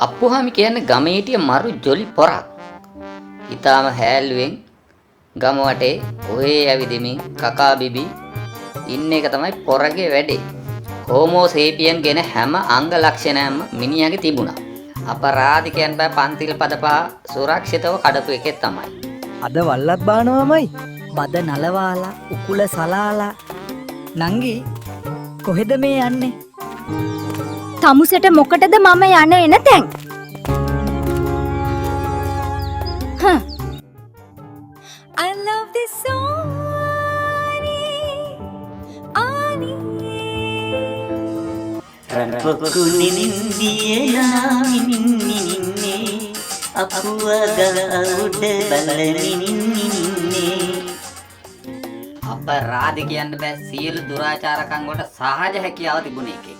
අප්පුහාමි කියන්නේ ගමේ හිටිය මරු ජොලි පොරක්. ඊටාම හැල්ලුවෙන් ගම වටේ ඔහේ ඇවිදිමින් කකා බිබි ඉන්න එක තමයි පොරගේ වැඩේ. හෝමෝ සේපියන් ගෙන හැම අංග ලක්ෂණයක්ම මිනිහාගේ තිබුණා. අපරාධිකයන් බය පන්තිල් පද පහ සුරක්ෂිතව කඩපු එකේ තමයි. අද වල්ලත් බානවමයි. බද නලවාලා උකුල සලාලා නංගි කොහෙද මේ යන්නේ? තමුසෙට මොකටද මම යන එන තැන්? I love this song. රන්පොකුනි නින්දියේ නාමිනින්නේ අපුවගල උඩ බලමිනින්නේ. අපරාධිකයන් බෑ සියලු දුරාචාරකම් වලට සහජ හැකියාව තිබුණ එකේ.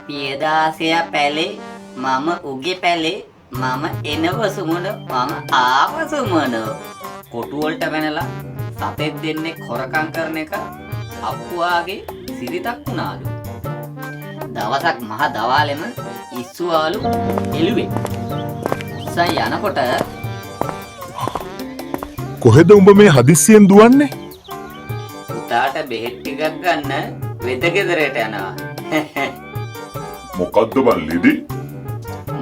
පියදාසය පැලේ මම උගේ පැලේ මම එනව සුමුණ මම ආව සුමුණ. කොටු වලට වෙනලා සතෙක් දෙන්නේ හොරකම් කරන එක අප්පුවාගේ සිරිතක් වුණාලු. දවසක් මහ දවාලෙම ඉස්සුවාලු එළුවේ. උස්සයි යනකොට කොහෙද උඹ මේ හදිස්සියෙන් දුවන්නේ? පුතාට බෙහෙත් ටිකක් ගන්න වෙද ගෙදරට යනවා. මොකද්ද බල්ලිදි?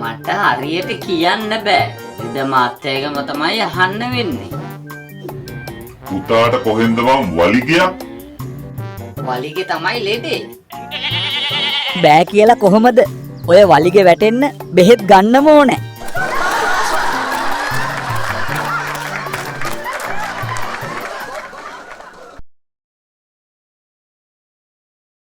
මට හරියට කියන්න බෑ. ඉද මාත්‍යයගම තමයි අහන්න වෙන්නේ. පුතාට කොහෙන්ද මං වලිගයක්? වලිගේ තමයි ලෙඩේ. බෑ කියලා කොහොමද? ඔය වලිගේ වැටෙන්න බෙහෙත් ගන්නම ඕනේ.